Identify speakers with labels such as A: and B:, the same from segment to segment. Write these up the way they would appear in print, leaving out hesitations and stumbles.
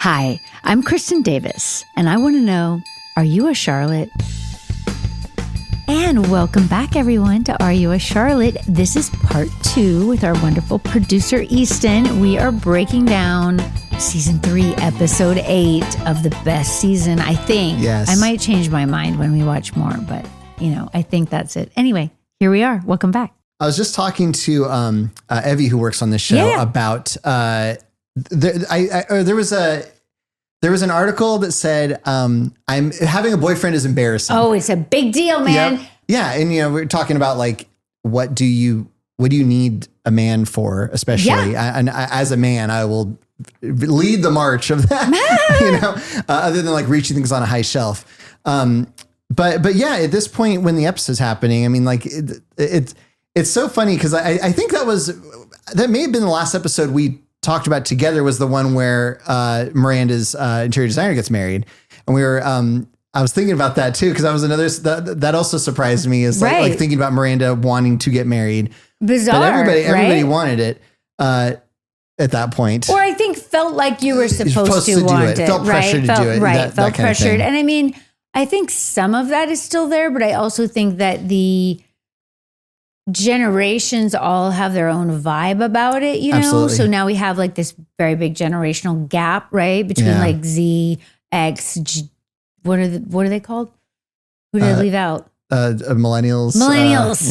A: Hi, I'm Kristin Davis, and I want to know, are you a Charlotte? And welcome back, everyone, to Are You a Charlotte? This is part 2 with our wonderful producer, Easton. We are breaking down season 3, episode 8 of the best season, I think.
B: Yes.
A: I might change my mind when we watch more, but, I think that's it. Anyway, here we are. Welcome back.
B: I was just talking to Evie, who works on this show, about there was an article that said I'm having a boyfriend is embarrassing.
A: Oh, it's a big deal, man.
B: Yep. Yeah, and we're talking about like what do you need a man for, especially. And as a man, I will lead the march of that. Other than like reaching things on a high shelf. But yeah, at this point when the episode's happening, I mean, like it's so funny because I think that may have been the last episode we talked about together, was the one where Miranda's interior designer gets married. And we were, I was thinking about that too, because that was another, that also surprised me, is like thinking about Miranda wanting to get married.
A: Bizarre,
B: but everybody wanted it at that point.
A: Or I think felt like you were supposed to want it.
B: Felt pressured to do it.
A: Right, felt
B: kind
A: pressured. And I mean, I think some of that is still there, but I also think that the generations all have their own vibe about it,
B: Absolutely.
A: So now we have like this very big generational gap, right? Between like Z, X, G, what are they called? Who did I leave out?
B: Millennials.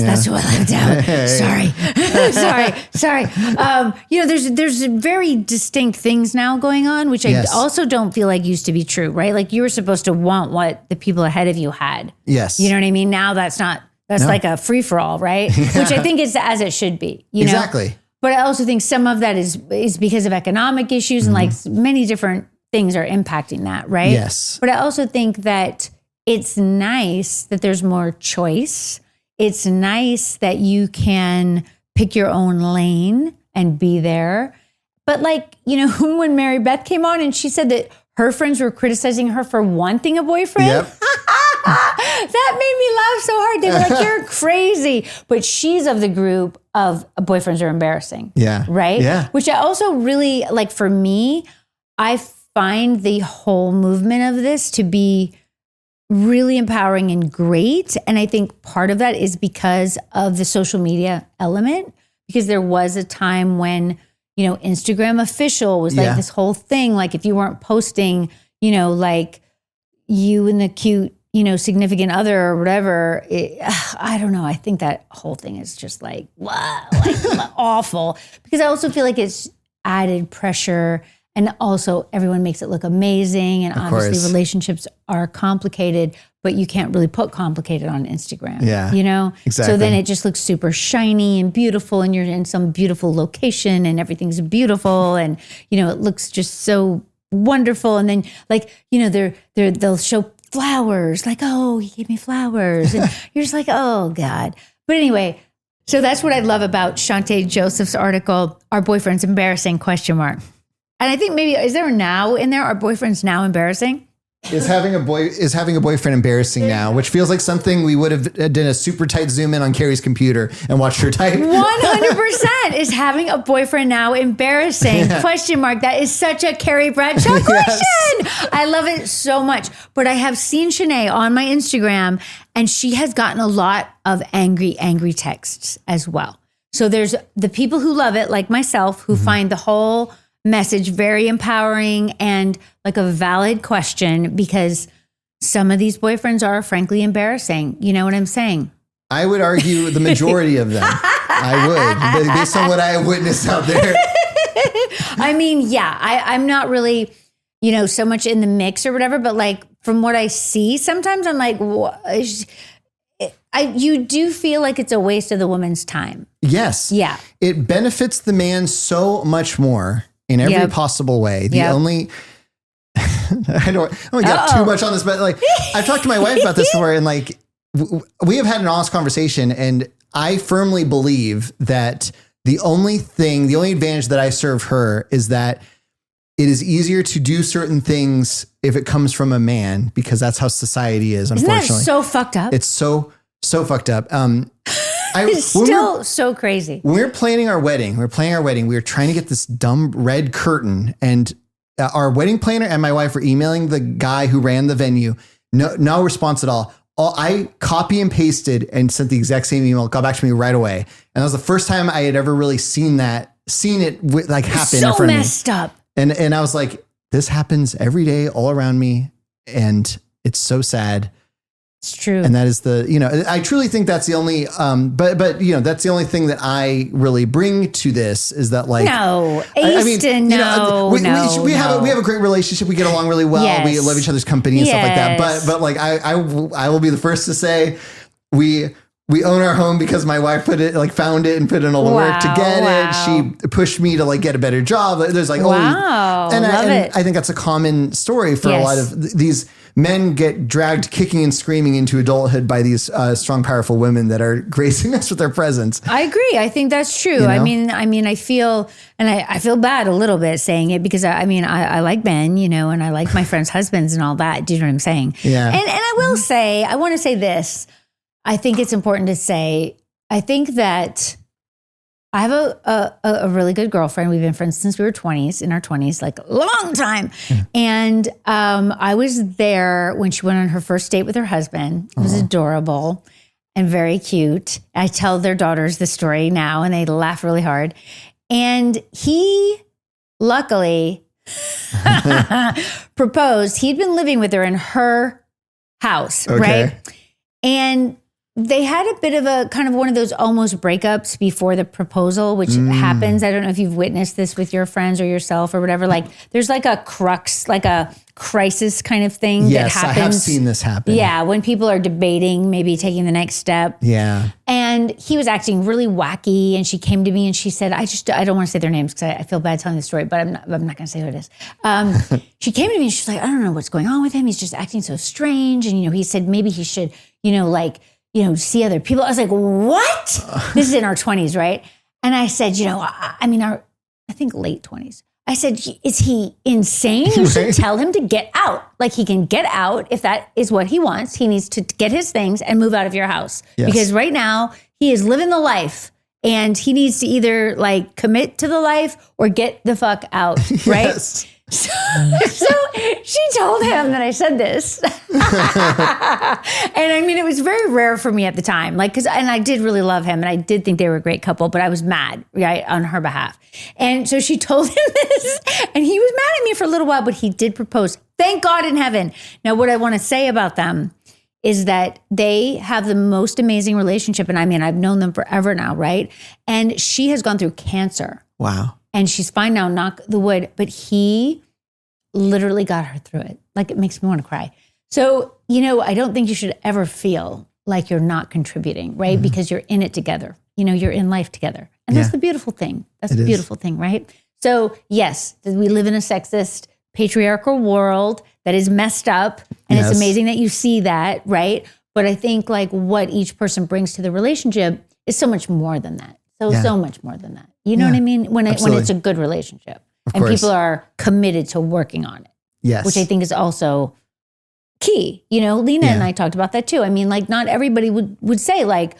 A: That's who I left out. Sorry. There's very distinct things now going on, which I also don't feel like used to be true, right? Like you were supposed to want what the people ahead of you had.
B: Yes.
A: You know what I mean? Now that's not. That's like a free for all, right? Yeah. Which I think is as it should be.
B: Exactly.
A: But I also think some of that is because of economic issues and like many different things are impacting that, right?
B: Yes.
A: But I also think that it's nice that there's more choice. It's nice that you can pick your own lane and be there. But like, when Mary Beth came on and she said that her friends were criticizing her for wanting a boyfriend.
B: Yep.
A: That made me laugh so hard. They were like, you're crazy. But she's of the group of boyfriends are embarrassing.
B: Yeah.
A: Right?
B: Yeah.
A: Which I also really, like for me, I find the whole movement of this to be really empowering and great. And I think part of that is because of the social media element, because there was a time when, Instagram official was like this whole thing. Like if you weren't posting, like you and the cute, significant other or whatever, I don't know. I think that whole thing is just like, wow, like awful. Because I also feel like it's added pressure, and also everyone makes it look amazing. And obviously relationships are complicated, but you can't really put complicated on Instagram.
B: Yeah,
A: Exactly. So then it just looks super shiny and beautiful, and you're in some beautiful location and everything's beautiful, and it looks just so wonderful. And then like, they'll show flowers, like, oh, he gave me flowers. And you're just like, oh God. But anyway, so that's what I love about Shantae Joseph's article, Are Boyfriends Embarrassing? ? And I think maybe, is there a now in there? Are boyfriends now embarrassing?
B: Is having a boyfriend embarrassing now? Which feels like something we would have done a super tight zoom in on Carrie's computer and watched her type.
A: 100% is having a boyfriend now embarrassing? ? That is such a Carrie Bradshaw question. I love it so much. But I have seen Shanae on my Instagram, and she has gotten a lot of angry texts as well. So there's the people who love it, like myself, who find the whole message very empowering and like a valid question, because some of these boyfriends are frankly embarrassing. You know what I'm saying?
B: I would argue the majority of them. I would, based on what I have witnessed out there.
A: I mean, I'm not really, so much in the mix or whatever, but like from what I see, sometimes I'm like, you do feel like it's a waste of the woman's time.
B: Yes.
A: Yeah.
B: It benefits the man so much more in every possible way. The only, I don't get too much on this, but like I've talked to my wife about this before, and like we have had an honest conversation, and I firmly believe that the only advantage that I serve her is that it is easier to do certain things if it comes from a man, because that's how society is, unfortunately.
A: Isn't that so fucked up?
B: It's so fucked up.
A: It's still so crazy.
B: When we were planning our wedding, we were trying to get this dumb red curtain, and our wedding planner and my wife were emailing the guy who ran the venue. No response at all. I copy and pasted and sent the exact same email. It got back to me right away. And that was the first time I had ever really seen it like happen in front of me. So
A: messed up.
B: And I was like, this happens every day all around me. And it's so sad.
A: It's true.
B: And that is I truly think that's the only, but that's the only thing that I really bring to this is that like,
A: no, Easton,
B: we have a great relationship. We get along really well. Yes. We love each other's company and stuff like that. But like, I will be the first to say we own our home because my wife found it and put in all the work to get it. She pushed me to like get a better job. There's like, I think that's a common story for a lot of these men get dragged kicking and screaming into adulthood by these strong, powerful women that are gracing us with their presence. I
A: agree. I think that's true. I mean, I feel, and I feel bad a little bit saying it because I like men, and I like my friends' husbands and all that. Do you know what I'm saying?
B: Yeah.
A: And I want to say this. I think it's important to say, I think that I have a really good girlfriend. We've been friends since we were in our 20s, like a long time. Yeah. And I was there when she went on her first date with her husband. It was adorable and very cute. I tell their daughters the story now and they laugh really hard. And he luckily proposed. He'd been living with her in her house, right? And they had a bit of a kind of one of those almost breakups before the proposal, which happens. I don't know if you've witnessed this with your friends or yourself or whatever. Like there's like a crux, like a crisis kind of thing that happens.
B: I have seen this happen.
A: Yeah, when people are debating maybe taking the next step.
B: Yeah.
A: And he was acting really wacky and she came to me and she said, I don't want to say their names because I feel bad telling the story, but I'm not going to say who it is. She came to me and she's like, I don't know what's going on with him. He's just acting so strange. And, he said maybe he should, see other people. I was like, what? This is in our 20s, right? And I said, I think late 20s. I said, is he insane? You should tell him to get out. Like he can get out if that is what he wants. He needs to get his things and move out of your house. Yes. Because right now he is living the life and he needs to either like commit to the life or get the fuck out, right? Yes. So she told him that I said this. And it was very rare for me at the time. And I did really love him and I did think they were a great couple, but I was mad, right, on her behalf. And so she told him this and he was mad at me for a little while, but he did propose. Thank God in heaven. Now, what I want to say about them is that they have the most amazing relationship. And I've known them forever now, right? And she has gone through cancer.
B: Wow.
A: And she's fine now, knock the wood, but he literally got her through it. Like it makes me want to cry. So, I don't think you should ever feel like you're not contributing, right? Mm-hmm. Because you're in it together. You're in life together. And that's the beautiful thing. That's the beautiful thing, right? So yes, we live in a sexist, patriarchal world that is messed up. And it's amazing that you see that, right? But I think like what each person brings to the relationship is so much more than that. So much more than that. You know what I mean? When it's a good relationship and people are committed to working on it.
B: Yes.
A: Which I think is also key. Lena and I talked about that too. Not everybody would say like,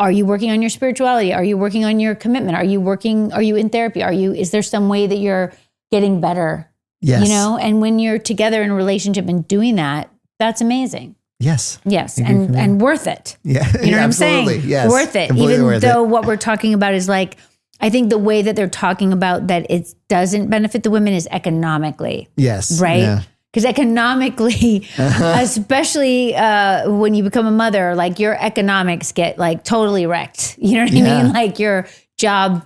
A: are you working on your spirituality? Are you working on your commitment? Are you in therapy? Is there some way that you're getting better?
B: Yes.
A: And when you're together in a relationship and doing that, that's amazing.
B: Yes.
A: Yes. And worth it.
B: Yeah.
A: You know what I'm saying?
B: Yes.
A: Worth it. Even though what we're talking about is like, I think the way that they're talking about that it doesn't benefit the women is economically.
B: Yes.
A: Right? Because economically, especially when you become a mother, like your economics get like totally wrecked. You know what I mean? Like your job,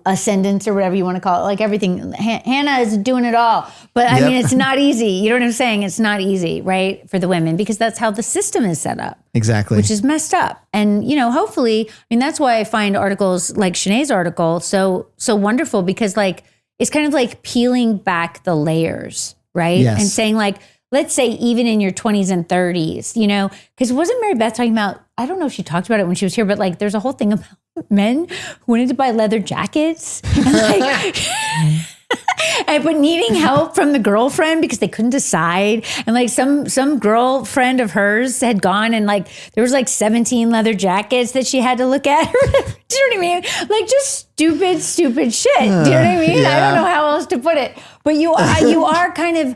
A: ascendance or whatever you want to call it, like everything. Hannah is doing it all. But it's not easy. You know what I'm saying? It's not easy, right? For the women, because that's how the system is set up.
B: Exactly.
A: Which is messed up. And, hopefully, that's why I find articles like Shanae's article so wonderful, because like, it's kind of like peeling back the layers, right?
B: Yes.
A: And saying like, let's say even in your 20s and 30s, because wasn't Mary Beth talking about, I don't know if she talked about it when she was here, but like there's a whole thing about men who wanted to buy leather jackets. And like, But needing help from the girlfriend because they couldn't decide. And like some girlfriend of hers had gone and like there was like 17 leather jackets that she had to look at. Do you know what I mean? Like just stupid shit. Do you know what I mean?
B: Yeah.
A: I don't know how else to put it. But you are kind of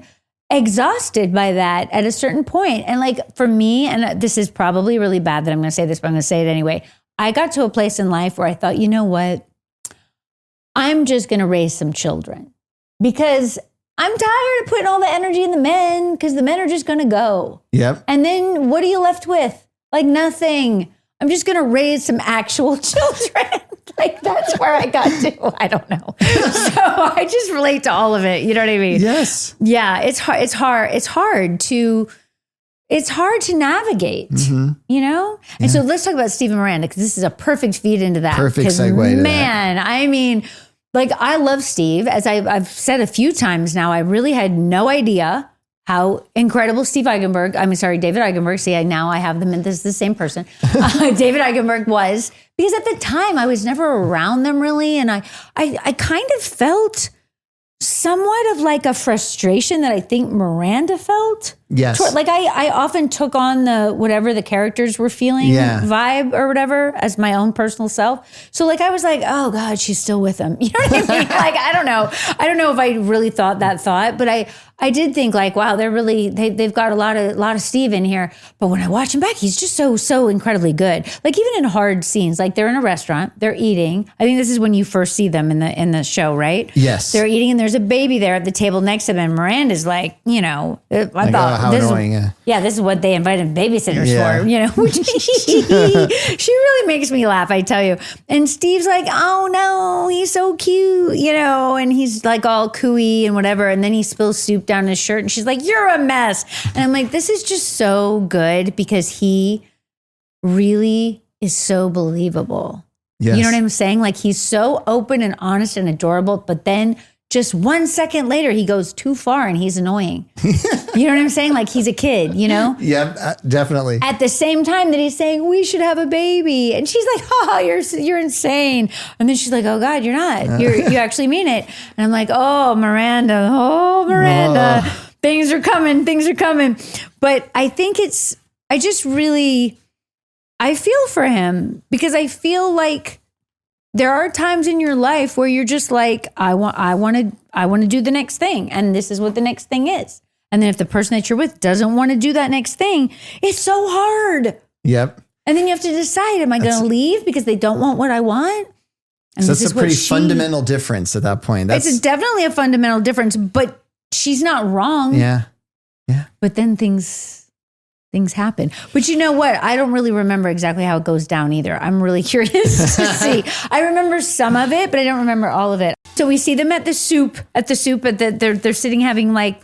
A: exhausted by that at a certain point. And like for me, and this is probably really bad that I'm going to say this, but I'm going to say it anyway. I got to a place in life where I thought, you know what? I'm just going to raise some children because I'm tired of putting all the energy in the men because the men are just going to go.
B: Yep.
A: And then what are you left with? Like nothing. I'm just going to raise some actual children. Like that's where I got to. I don't know. So I just relate to all of it. You know what I mean?
B: Yes.
A: Yeah. It's hard to navigate, you know? And so let's talk about Steve and Miranda because this is a perfect feed into that.
B: Perfect segue to
A: man, that. I mean, like I love Steve. As I've said a few times now, I really had no idea how incredible David Eigenberg. See, now I have them in this is the same person. David Eigenberg was, because at the time I was never around them really. And I kind of felt somewhat of like a frustration that I think Miranda felt.
B: Yes.
A: Like I often took on the whatever the characters were feeling vibe or whatever as my own personal self. So like I was like, oh God, she's still with him. You know what I mean? Like I don't know if I really thought that thought, but I did think like, wow, they've got a lot of Steve in here. But when I watch him back, he's just so incredibly good. Like even in hard scenes, like they're in a restaurant, they're eating. I think this is when you first see them in the show, right?
B: Yes.
A: They're eating and there's a baby there at the table next to them. And Miranda's like, you know, I thought
B: how annoying.
A: this is what they invited babysitters for, you know. She really makes me laugh, I tell you. And Steve's like, oh no, he's so cute, you know, and he's like all cooey and whatever. And then he spills soup down his shirt and she's like, you're a mess. And I'm like, this is just so good because he really is so believable.
B: Yes.
A: You know what I'm saying? Like he's so open and honest and adorable, but then just 1 second later, he goes too far and he's annoying. You know what I'm saying? Like he's a kid, you know?
B: Yeah, definitely.
A: At the same time that he's saying, we should have a baby. And she's like, oh, you're insane. And then she's like, oh God, you're not. You actually mean it. And I'm like, oh, Miranda. Things are coming. But I think I feel for him because I feel like there are times in your life where you're just like, I want to do the next thing. And this is what the next thing is. And then if the person that you're with doesn't want to do that next thing, it's so hard.
B: Yep.
A: And then you have to decide, am I going to leave because they don't want what I want? And
B: so that's a pretty fundamental difference at that point.
A: It's definitely a fundamental difference, but she's not wrong.
B: Yeah. Yeah.
A: But then things happen. But you know what? I don't really remember exactly how it goes down either. I'm really curious to see. I remember some of it, but I don't remember all of it. So we see them at the soup, they're sitting having like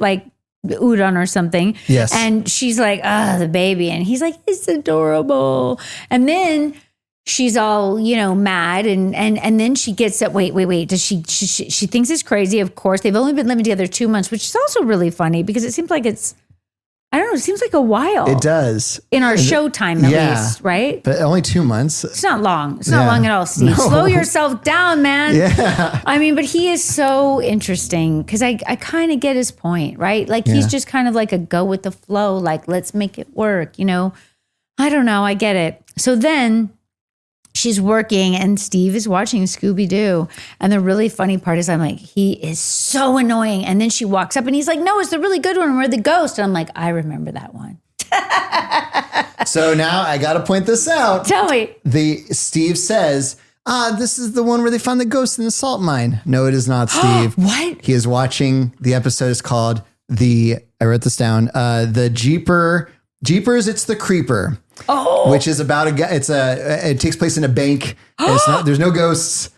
A: udon or something.
B: Yes.
A: And she's like, the baby. And he's like, it's adorable. And then she's all, you know, mad. And then she gets up. Wait. Does she thinks it's crazy. Of course, they've only been living together 2 months, which is also really funny because it seems like I don't know. It seems like a while.
B: It does.
A: In our showtime, at least, right?
B: But only 2 months.
A: It's not long. It's not long at all, Steve. No. Slow yourself down, man.
B: Yeah.
A: I mean, but he is so interesting because I kind of get his point, right? Like he's just kind of like a go with the flow, like let's make it work, you know? I don't know. I get it. So then she's working and Steve is watching Scooby-Doo. And the really funny part is I'm like, he is so annoying. And then she walks up and he's like, no, it's the really good one where the ghost. And I'm like, I remember that one.
B: So now I got to point this out.
A: Tell me.
B: Steve says, this is the one where they found the ghost in the salt mine. No, it is not, Steve.
A: What?
B: He is watching. The episode is called I wrote this down. The Jeepers, It's the Creeper.
A: Oh,
B: which is about it takes place in a bank. There's no ghosts.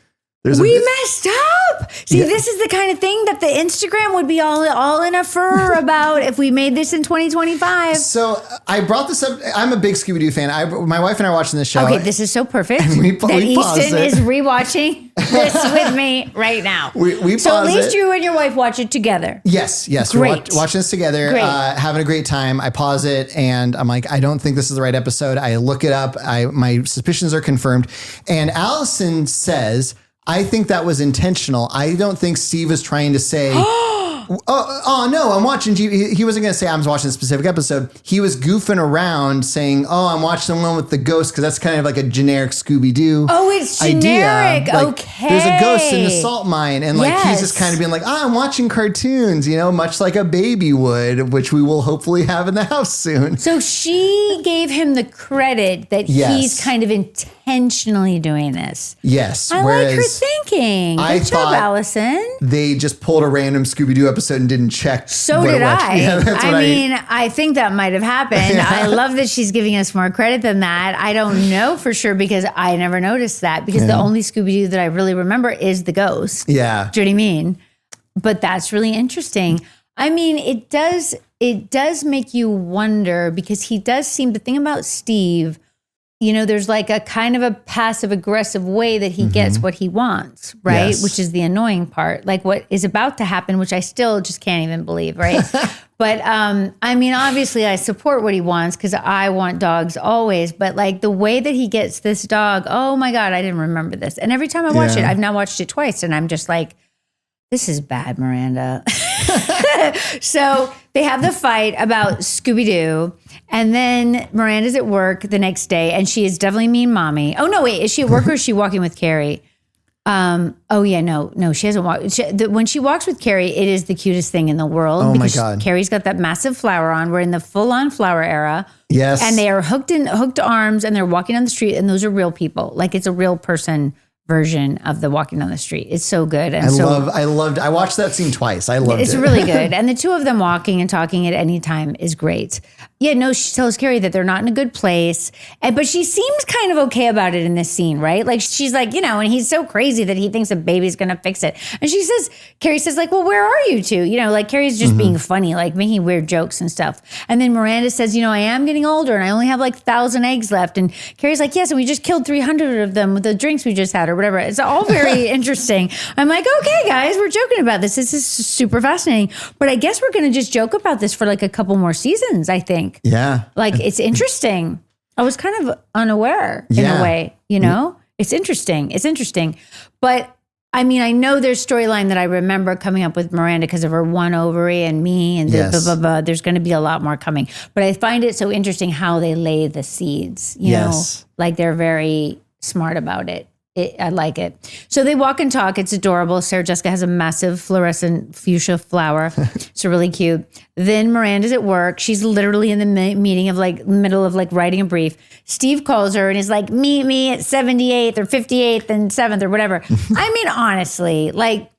A: We messed up. See, this is the kind of thing that the Instagram would be all in a furor about if we made this in 2025.
B: So I brought this up. I'm a big Scooby-Doo fan. My wife and I are watching this show.
A: Okay, this is so perfect.
B: We
A: Easton is rewatching this with me right now.
B: We
A: so at least you and your wife watch it together.
B: Yes.
A: Great.
B: We're watching this together, having a great time. I pause it and I'm like, I don't think this is the right episode. I look it up. My suspicions are confirmed. And Allison says, I think that was intentional. I don't think Steve was trying to say, oh no, I'm watching TV. He wasn't going to say I'm watching a specific episode. He was goofing around saying, oh, I'm watching the one with the ghost, because that's kind of like a generic Scooby-Doo
A: it's generic.
B: Idea. Like,
A: okay.
B: There's a ghost in the salt mine, and like he's just kind of being like, I'm watching cartoons, much like a baby would, which we will hopefully have in the house soon.
A: So she gave him the credit that he's kind of intentionally doing this.
B: Yes.
A: I like her thinking. Good job, Allison.
B: They just pulled a random Scooby-Doo episode and didn't check.
A: So did I. Yeah, I think that might have happened. Yeah. I love that she's giving us more credit than that. I don't know for sure, because I never noticed that, because the only Scooby-Doo that I really remember is the ghost.
B: Yeah.
A: Do you know what I mean? But that's really interesting. I mean, it does make you wonder, because he does seem, the thing about Steve, there's like a kind of a passive aggressive way that he gets what he wants, right?
B: Yes.
A: Which is the annoying part, like what is about to happen, which I still just can't even believe, right? But I mean, obviously I support what he wants, because I want dogs always, but like the way that he gets this dog, oh my God, I didn't remember this. And every time I watch it, I've now watched it twice, and I'm just like, this is bad, Miranda. So they have the fight about Scooby-Doo, and then Miranda's at work the next day, and she is definitely mean mommy. Oh, no, wait. Is she at work or is she walking with Carrie? No, she hasn't walked. When she walks with Carrie, it is the cutest thing in the world.
B: Oh, my God.
A: Carrie's got that massive flower on. We're in the full-on flower era.
B: Yes.
A: And they are hooked arms, and they're walking down the street, and those are real people. Like, it's a real person version of the walking down the street. It's so good. And
B: I watched that scene twice. I loved it.
A: It's really good. And the two of them walking and talking at any time is great. Yeah, no, she tells Carrie that they're not in a good place. But she seems kind of okay about it in this scene, right? Like, she's like, and he's so crazy that he thinks a baby's going to fix it. And Carrie says like, well, where are you two? Like Carrie's just being funny, like making weird jokes and stuff. And then Miranda says, I am getting older and I only have like 1,000 eggs left. And Carrie's like, yes, and we just killed 300 of them with the drinks we just had or whatever. It's all very interesting. I'm like, okay, guys, we're joking about this. This is super fascinating. But I guess we're going to just joke about this for like a couple more seasons, I think.
B: Yeah.
A: Like, it's interesting. I was kind of unaware in a way, It's interesting. But I mean, I know there's storyline that I remember coming up with Miranda because of her one ovary and me and blah, blah, blah. There's going to be a lot more coming. But I find it so interesting how they lay the seeds, you know, like they're very smart about it. I like it. So they walk and talk. It's adorable. Sarah Jessica has a massive fluorescent fuchsia flower. It's really cute. Then Miranda's at work. She's literally in the meeting of like middle of like writing a brief. Steve calls her and is like, meet me at 78th or 58th and 7th or whatever. I mean, honestly, like,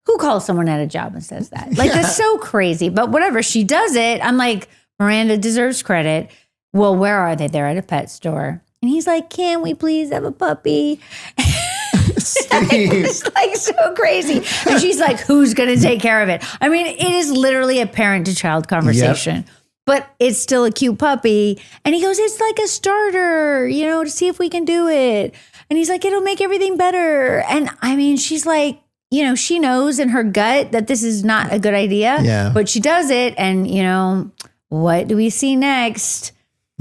A: who calls someone at a job and says that? Like, that's so crazy. But whatever, she does it. I'm like, Miranda deserves credit. Well, where are they? They're at a pet store. And he's like, can we please have a puppy? It's like so crazy. And she's like, who's going to take care of it? I mean, it is literally a parent to child conversation, but it's still a cute puppy. And he goes, it's like a starter, to see if we can do it. And he's like, it'll make everything better. And I mean, she's like, she knows in her gut that this is not a good idea, but she does it. And, what do we see next?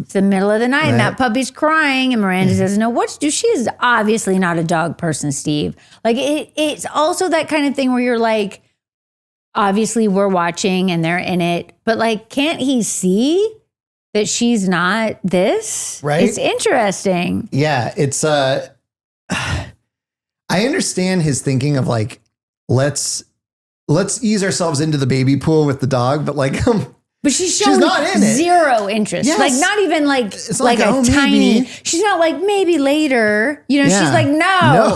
A: It's the middle of the night and that puppy's crying and Miranda doesn't know what to do. She is obviously not a dog person, Steve. Like it's also that kind of thing where you're like, obviously we're watching and they're in it, but like, can't he see that she's not this?
B: Right.
A: It's interesting.
B: Yeah. It's, I understand his thinking of like, let's ease ourselves into the baby pool with the dog, but like,
A: but she's showing
B: not in
A: zero interest.
B: Yes.
A: Like not even like
B: it's
A: like a tiny.
B: Maybe.
A: She's not like maybe later. She's like no.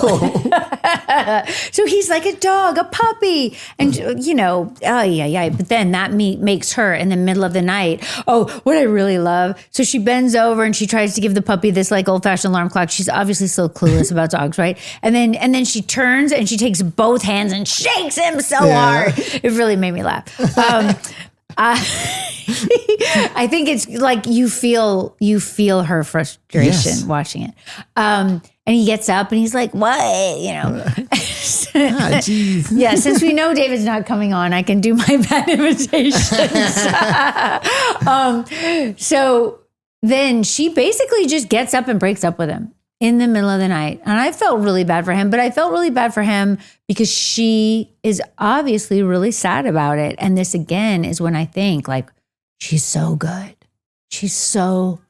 A: So he's like a dog, a puppy, and But then that makes her in the middle of the night. Oh, what I really love. So she bends over and she tries to give the puppy this like old fashioned alarm clock. She's obviously still clueless about dogs, right? And then she turns and she takes both hands and shakes him so hard. It really made me laugh. I think it's like you feel her frustration watching it. And he gets up and he's like, what? Yeah, since we know David's not coming on, I can do my bad imitations. So then she basically just gets up and breaks up with him. in the middle of the night. And I felt really bad for him, but I felt really bad for him because she is obviously really sad about it. And this again is when I think like, she's so good. She's so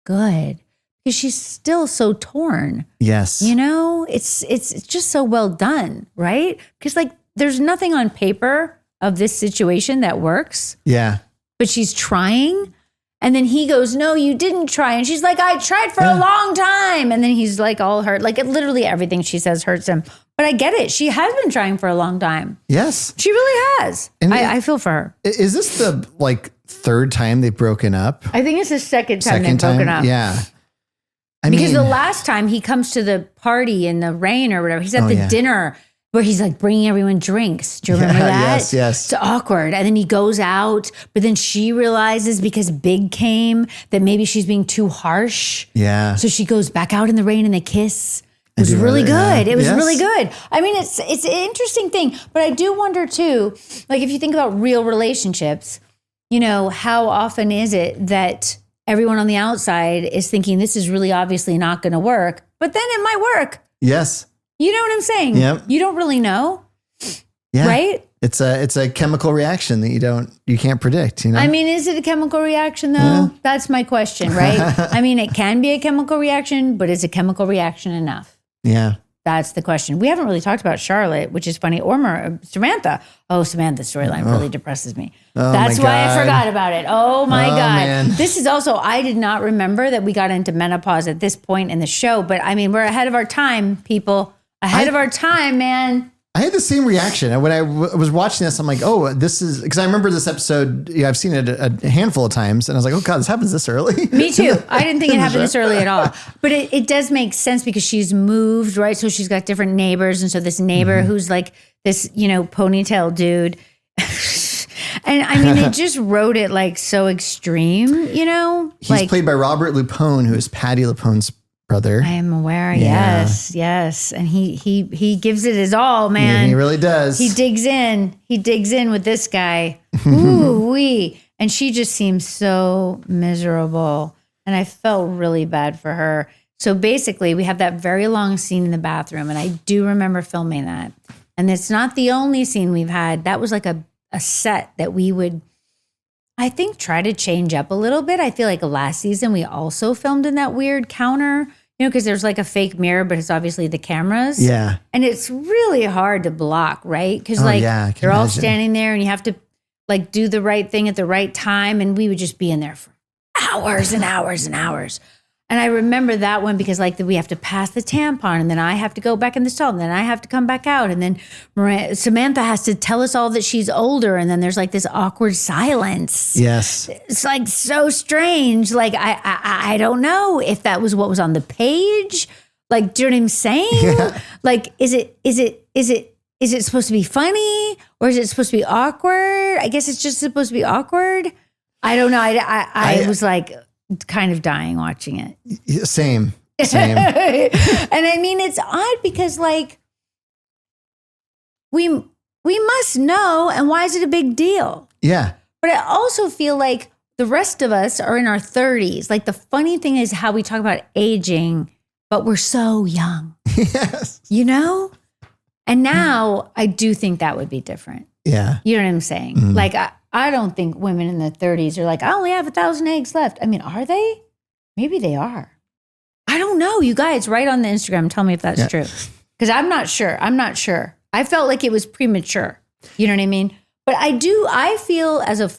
A: good because she's still so torn.
B: Yes.
A: You know, it's just so well done, right? Because like there's nothing on paper of this situation that works.
B: Yeah.
A: But she's trying. And then he goes, no, you didn't try. And she's like, I tried for a long time. And then he's like all hurt. Like literally everything she says hurts him. But I get it. She has been trying for a long time.
B: Yes.
A: She really has. And I feel for her.
B: Is this the like third time they've broken up?
A: I think it's the second time they've broken up.
B: Yeah.
A: Because the last time he comes to the party in the rain or whatever, he's at the dinner where he's like bringing everyone drinks. Do you remember that?
B: Yes.
A: It's awkward. And then he goes out, but then she realizes because Big came that maybe she's being too harsh.
B: Yeah.
A: So she goes back out in the rain and they kiss. It was really good. It was really good. I mean, it's an interesting thing, but I do wonder too, like if you think about real relationships, you know, how often is it that everyone on the outside is thinking this is really obviously not going to work, but then it might work.
B: Yes.
A: You know what I'm saying?
B: Yep.
A: You don't really know.
B: Yeah.
A: Right?
B: It's a chemical reaction that you can't predict, you know?
A: I mean, is it a chemical reaction though? Yeah. That's my question, right? I mean, it can be a chemical reaction, but is a chemical reaction enough?
B: Yeah.
A: That's the question. We haven't really talked about Charlotte, which is funny, or Samantha. Oh, Samantha's storyline really depresses me. That's why I forgot about it. Oh my God. Man. This is also, I did not remember that we got into menopause at this point in the show, but I mean, we're ahead of our time, people. Ahead of our time, man.
B: I had the same reaction. When I was watching this, I'm like, oh, this is, because I remember this episode, I've seen it a handful of times, and I was like, oh God, this happens this early?
A: Me too. I didn't think it happened this early at all. But it does make sense because she's moved, right? So she's got different neighbors. And so this neighbor who's like this, you know, ponytail dude. And I mean, they just wrote it like so extreme, you know?
B: He's played by Robert Lupone, who is Patti LuPone's brother.
A: I am aware. Yeah. Yes. And he gives it his all, man.
B: Yeah, he really does.
A: He digs in with this guy. Ooh wee. And she just seems so miserable. And I felt really bad for her. So basically we have that very long scene in the bathroom. And I do remember filming that. And it's not the only scene we've had. That was like a set that we would, I think, try to change up a little bit. I feel like last season we also filmed in that weird counter, you know, because there's like a fake mirror, but it's obviously the cameras.
B: Yeah.
A: And it's really hard to block, right? Because they're all standing there and you have to like do the right thing at the right time. And we would just be in there for hours and hours and hours. And I remember that one because like we have to pass the tampon and then I have to go back in the stall and then I have to come back out. And then Samantha has to tell us all that she's older. And then there's like this awkward silence.
B: Yes.
A: It's like so strange. Like, I don't know if that was what was on the page. Like, do you know what I'm saying? Yeah. Like, is it supposed to be funny or is it supposed to be awkward? I guess it's just supposed to be awkward. I don't know. I was like, kind of dying watching it.
B: Same.
A: And I mean, it's odd because like we must know, and why is it a big deal?
B: Yeah.
A: But I also feel like the rest of us are in our 30s. Like the funny thing is how we talk about aging, but we're so young.
B: Yes.
A: You know? And now I do think that would be different.
B: Yeah.
A: You know what I'm saying? Mm-hmm. Like I don't think women in the 30s are like, I only have 1,000 eggs left. I mean, are they? Maybe they are. I don't know. You guys, write on the Instagram. Tell me if that's true. Because I'm not sure. I felt like it was premature. You know what I mean? But I feel as a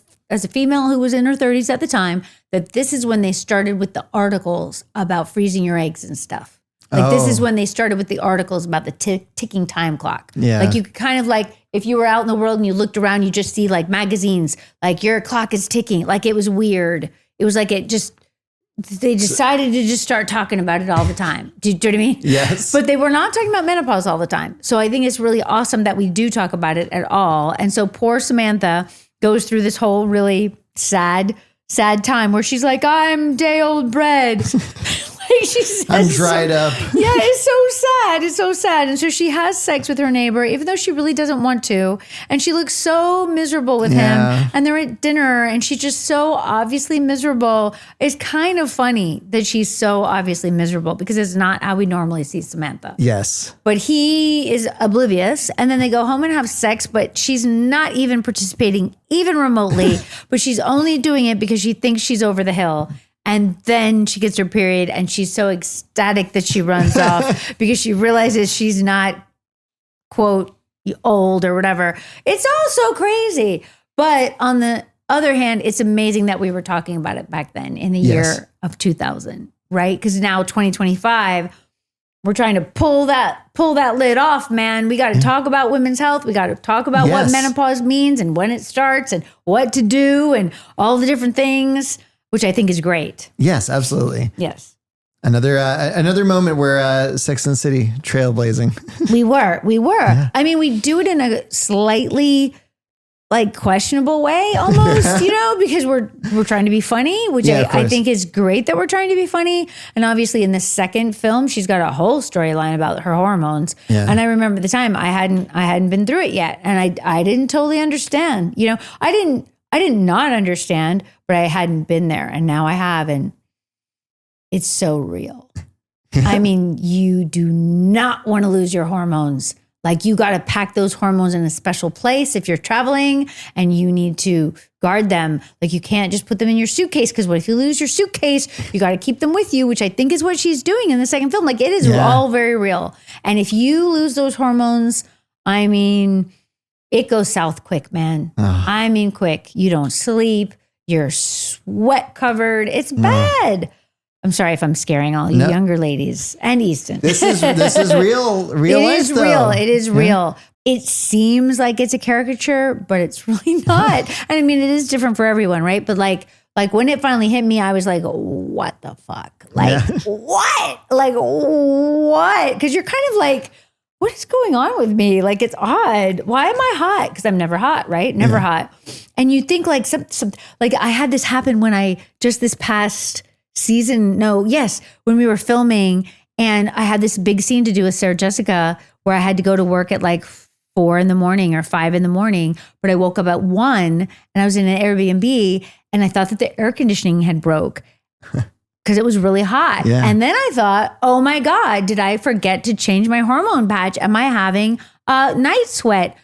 A: female who was in her 30s at the time, that this is when they started with the articles about freezing your eggs and stuff. Like this is when they started with the articles about the ticking time clock.
B: Yeah.
A: Like you could kind of like, if you were out in the world and you looked around, you just see like magazines, like your clock is ticking. Like it was weird. It was like they decided to just start talking about it all the time. Do you know what I mean?
B: Yes.
A: But they were not talking about menopause all the time. So I think it's really awesome that we do talk about it at all. And so poor Samantha goes through this whole really sad time where she's like, I'm day old bread. She says,
B: I'm dried up.
A: Yeah, it's so sad. It's so sad. And so she has sex with her neighbor, even though she really doesn't want to. And she looks so miserable with him. And they're at dinner and she's just so obviously miserable. It's kind of funny that she's so obviously miserable because it's not how we normally see Samantha.
B: Yes.
A: But he is oblivious. And then they go home and have sex, but she's not even participating even remotely. But she's only doing it because she thinks she's over the hill. And then she gets her period and she's so ecstatic that she runs off because she realizes she's not, quote, old or whatever. It's all so crazy. But on the other hand, it's amazing that we were talking about it back then in the year of 2000, right? Because now 2025, we're trying to pull that lid off, man. We got to talk about women's health. We got to talk about what menopause means and when it starts and what to do and all the different things, which I think is great.
B: Yes, absolutely.
A: Yes.
B: Another moment where Sex and the City trailblazing.
A: We were. Yeah. I mean, we do it in a slightly like questionable way almost, because we're trying to be funny, which I think is great that we're trying to be funny. And obviously in the second film, she's got a whole storyline about her hormones. Yeah. And I remember the time I hadn't been through it yet. And I didn't totally understand, I did not understand, but I hadn't been there. And now I have. And it's so real. I mean, you do not want to lose your hormones. Like you got to pack those hormones in a special place if you're traveling and you need to guard them. Like you can't just put them in your suitcase because what if you lose your suitcase? You got to keep them with you, which I think is what she's doing in the second film. Like it is all very real. And if you lose those hormones, I mean, it goes south quick, man. I mean, quick. You don't sleep. You're sweat covered. It's bad. I'm sorry if I'm scaring all you younger ladies and Easton.
B: This is real life.
A: Is real. It is real. It seems like it's a caricature, but it's really not. And I mean, it is different for everyone, right? But like when it finally hit me, I was like, what the fuck? Like, what? Like, what? Because you're kind of like, what is going on with me? Like, it's odd. Why am I hot? Because I'm never hot, right? Never hot. And you think like some like I had this happen when just this past season, when we were filming and I had this big scene to do with Sarah Jessica where I had to go to work at like 4 a.m. or 5 a.m, but I woke up at 1 and I was in an Airbnb and I thought that the air conditioning had broke because it was really hot. Yeah. And then I thought, oh my God, did I forget to change my hormone patch? Am I having night sweat?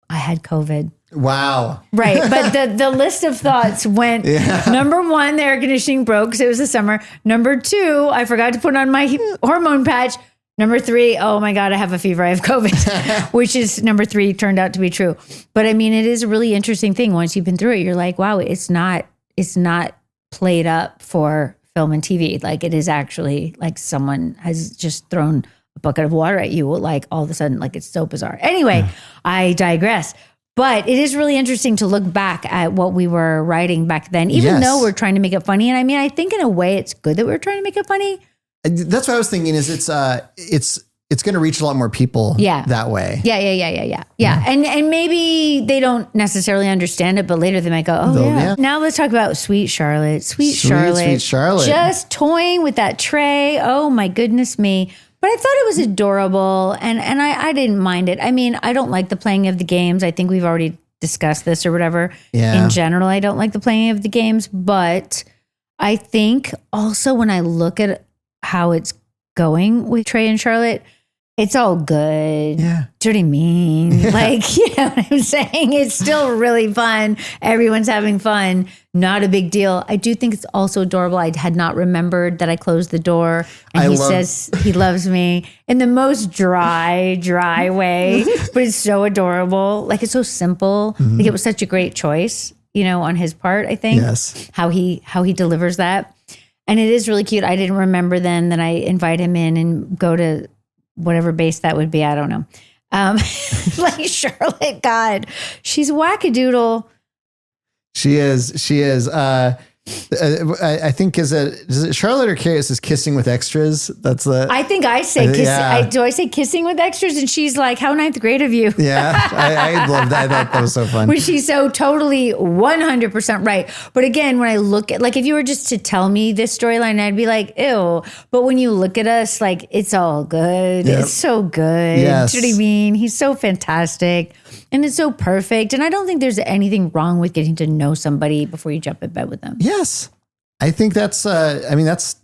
A: I had COVID.
B: Wow.
A: Right. But the list of thoughts went, number 1, the air conditioning broke because it was the summer. Number 2, I forgot to put on my hormone patch. Number 3, oh my God, I have a fever. I have COVID, which is number 3 turned out to be true. But I mean, it is a really interesting thing. Once you've been through it, you're like, wow, it's not played up for film and TV. Like it is actually like someone has just thrown a bucket of water at you. Like all of a sudden, like it's so bizarre. Anyway, I digress. But it is really interesting to look back at what we were writing back then, even though we're trying to make it funny. And I mean, I think in a way it's good that we're trying to make it funny.
B: That's what I was thinking is it's going to reach a lot more people that way.
A: Yeah. And maybe they don't necessarily understand it, but later they might go, oh yeah. Now let's talk about Sweet Charlotte. Sweet Charlotte. Just toying with that tray. Oh my goodness me. But I thought it was adorable and I didn't mind it. I mean, I don't like the playing of the games. I think we've already discussed this or whatever. Yeah. In general, I don't like the playing of the games. But I think also when I look at how it's going with Trey and Charlotte, it's all good. Yeah. Do you know what I mean? Like, you know what I'm saying? It's still really fun. Everyone's having fun. Not a big deal. I do think it's also adorable. I had not remembered that I closed the door and he says he loves me in the most dry way, but it's so adorable. Like it's so simple. Mm-hmm. Like it was such a great choice, on his part, I think. Yes. How he delivers that. And it is really cute. I didn't remember then that I invite him in and go to whatever base that would be. I don't know. Like Charlotte, God, she's wackadoodle.
B: She is. I think is it Charlotte or Carrie says kissing with extras? That's the.
A: I think I say do I say kissing with extras? And she's like, how ninth grade of you?
B: Yeah, I love that. I thought that was so fun.
A: When she's so totally 100% right. But again, when I look at, like, if you were just to tell me this storyline, I'd be like, ew. But when you look at us, like, it's all good. Yep. It's so good.
B: Yes.
A: Do you know what I mean? He's so fantastic. And it's so perfect. And I don't think there's anything wrong with getting to know somebody before you jump in bed with them.
B: Yes. I think that's, that's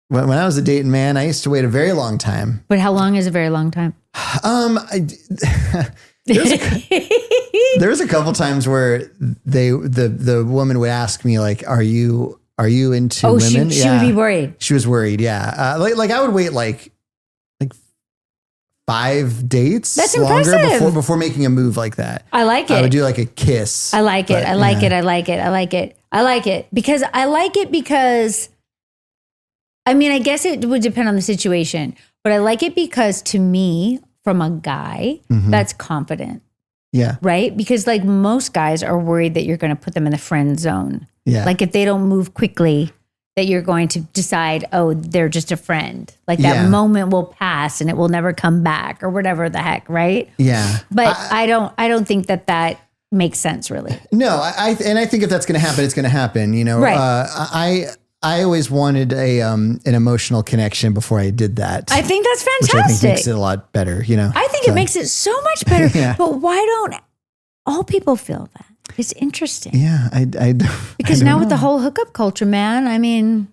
B: when I was a dating man, I used to wait a very long time.
A: But how long is a very long time?
B: There's a couple times where the woman would ask me, like, are you into women?
A: She would be worried.
B: She was worried. Yeah. Like I would wait like 5 dates.
A: That's
B: longer
A: impressive.
B: before making a move like that.
A: I like it.
B: I would do like a kiss.
A: I like it. I like it. I like it. I like it. I like it because I mean, I guess it would depend on the situation, but I like it because to me, from a guy, that's confident.
B: Yeah.
A: Right? Because like most guys are worried that you're going to put them in the friend zone.
B: Yeah.
A: Like if they don't move quickly, that you're going to decide, oh, they're just a friend. Like that moment will pass and it will never come back or whatever the heck, right?
B: Yeah.
A: But I don't think that makes sense really.
B: No, I think if that's going to happen, it's going to happen. You know,
A: right.
B: I always wanted an emotional connection before I did that.
A: I think that's fantastic.
B: Which I think makes it a lot better, you know.
A: I think it makes it so much better.
B: Yeah.
A: But why don't all people feel that? It's interesting.
B: Yeah,
A: because now with the whole hookup culture, man, I mean,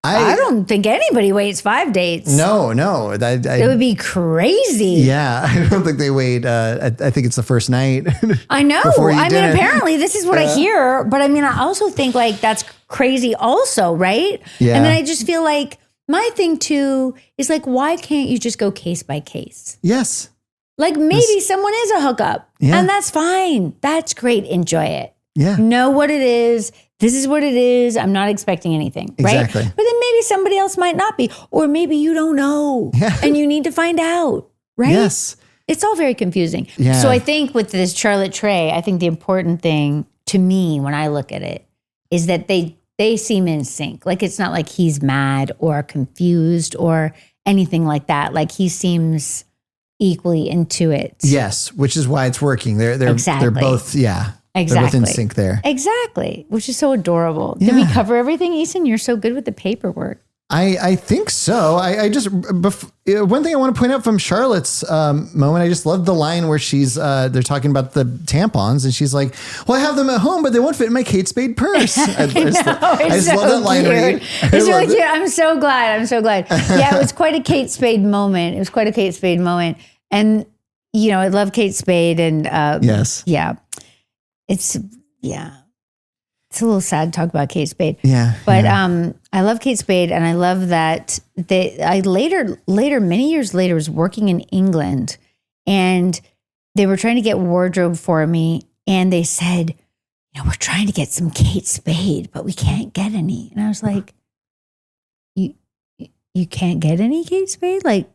A: I don't think anybody waits 5 dates.
B: No.
A: It would be crazy.
B: Yeah, I don't think they wait. I think it's the first night.
A: I know. I mean, apparently this is what I hear. But I mean, I also think like that's crazy also, right?
B: Yeah.
A: And then I just feel like my thing too is like, why can't you just go case by case?
B: Yes.
A: Like maybe someone is a hookup and that's fine. That's great. Enjoy it.
B: Yeah.
A: Know what it is. This is what it is. I'm not expecting anything.
B: Exactly.
A: Right. But then maybe somebody else might not be, or maybe you don't know and you need to find out. Right.
B: Yes.
A: It's all very confusing.
B: Yeah.
A: So I think with this Charlotte Trey, I think the important thing to me when I look at it is that they seem in sync. Like it's not like he's mad or confused or anything like that. Like he seems equally into it.
B: Yes, which is why it's working. They're both
A: Exactly.
B: They're both in sync there.
A: Exactly, which is so adorable. Did we cover everything, Eason? You're so good with the paperwork.
B: I think so. I just one thing I want to point out from Charlotte's moment. I just love the line where they're talking about the tampons and she's like, "Well, I have them at home, but they won't fit in my Kate Spade purse." I just love that line.
A: It's really cute. I'm so glad. Yeah, it was quite a Kate Spade moment. And you know, I love Kate Spade, and
B: yes,
A: yeah, it's a little sad to talk about Kate Spade.
B: Yeah,
A: but I love Kate Spade, and I love that I later, many years later, was working in England, and they were trying to get wardrobe for me, and they said, you know, we're trying to get some Kate Spade, but we can't get any. And I was like, you can't get any Kate Spade? Like,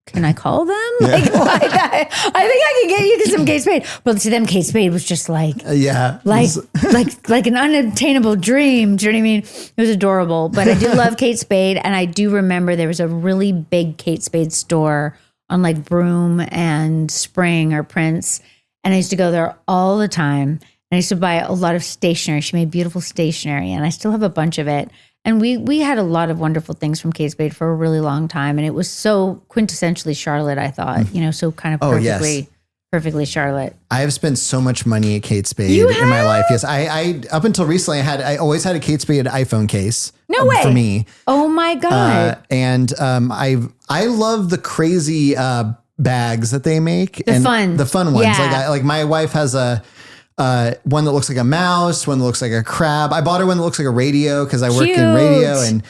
A: can I call them? Like, I think I can get you some Kate Spade. But to them, Kate Spade was just like, like an unattainable dream. Do you know what I mean? It was adorable. But I do love Kate Spade. And I do remember there was a really big Kate Spade store on like Broome and Spring or Prince. And I used to go there all the time. And I used to buy a lot of stationery. She made beautiful stationery. And I still have a bunch of it. And we had a lot of wonderful things from Kate Spade for a really long time. And it was so quintessentially Charlotte, I thought, you know, so kind of perfectly Charlotte.
B: I have spent so much money at Kate Spade in my life. Yes. I up until recently, I always had a Kate Spade iPhone case.
A: No way.
B: For me.
A: Oh my God.
B: And I love the crazy bags that they make. The fun ones.
A: Yeah.
B: Like my wife has a one that looks like a mouse, one that looks like a crab. I bought her one that looks like a radio because I work in radio, and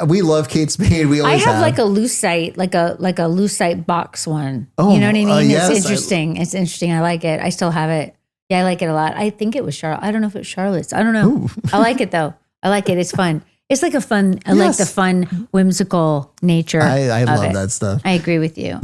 B: we love Kate Spade. We always have
A: like a lucite, like a lucite box one.
B: Oh,
A: you know what I mean?
B: Yes,
A: it's interesting. It's interesting. I like it. I still have it. Yeah, I like it a lot. I think it was Charlotte. I don't know if it was Charlotte's. I don't know. Ooh. I like it though. I like it. It's fun. It's like I like the fun, whimsical nature.
B: I love that stuff.
A: I agree with you.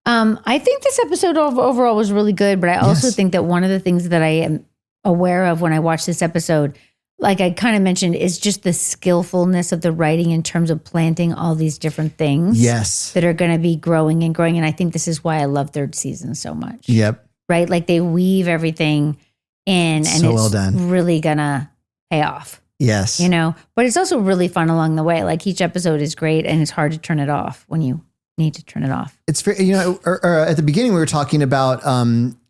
A: I think this episode overall was really good, but I also think that one of the things that I am aware of when I watch this episode, like I kind of mentioned, is just the skillfulness of the writing in terms of planting all these different things.
B: Yes.
A: That are going to be growing and growing. And I think this is why I love third season so much.
B: Yep.
A: Right? Like they weave everything in and
B: So
A: it's
B: well done.
A: really going to pay off.
B: Yes.
A: You know, but it's also really fun along the way. Like each episode is great and it's hard to turn it off when you need to turn it off.
B: It's very, you know, or at the beginning we were talking about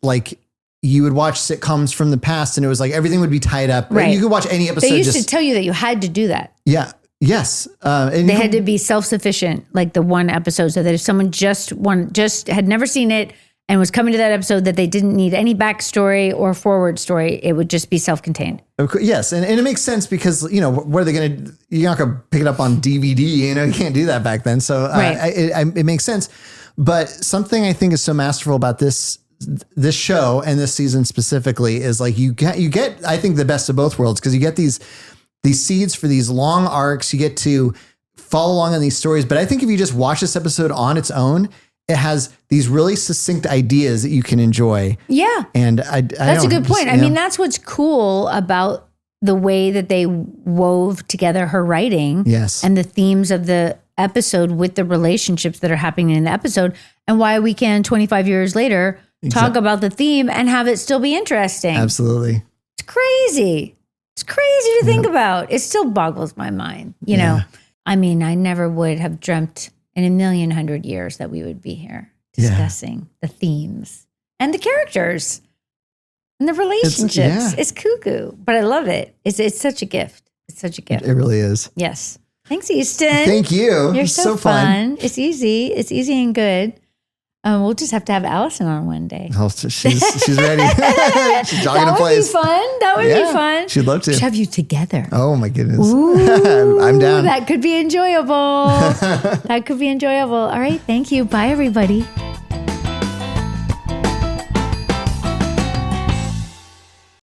B: like you would watch sitcoms from the past and it was like everything would be tied up.
A: Right.
B: You could watch any episode.
A: They used to tell you that you had to do that.
B: Yeah. Yes. And
A: they had to be self-sufficient, like the one episode, so that if someone just had never seen it and was coming to that episode, that they didn't need any backstory or forward story, it would just be self-contained.
B: Yes. And it makes sense because, you know, what are they going to, you're not going to pick it up on DVD, you know, you can't do that back then. So it makes sense. But something I think is so masterful about this show and this season specifically is like you get I think the best of both worlds, because you get these seeds for these long arcs. You get to follow along on these stories. But I think if you just watch this episode on its own, it has these really succinct ideas that you can enjoy.
A: Yeah.
B: And
A: that's a good point. I mean, that's what's cool about the way that they wove together her writing.
B: Yes.
A: And the themes of the episode with the relationships that are happening in the episode, and why we can 25 years later talk about the theme and have it still be interesting.
B: Absolutely.
A: It's crazy. It's crazy to think about. It still boggles my mind. You know, I mean, I never would have dreamt in a million hundred years that we would be here discussing the themes and the characters and the relationships. It's cuckoo, but I love it. It's such a gift. It's such a gift.
B: It really is.
A: Yes. Thanks, Easton.
B: Thank you.
A: You're so fun. It's easy. It's easy and good. We'll just have to have Allison on one day.
B: Oh, she's ready. She's jogging in place.
A: That would be fun.
B: She'd love to.
A: Should have you together.
B: Oh my goodness.
A: Ooh,
B: I'm down.
A: That could be enjoyable. All right. Thank you. Bye, everybody.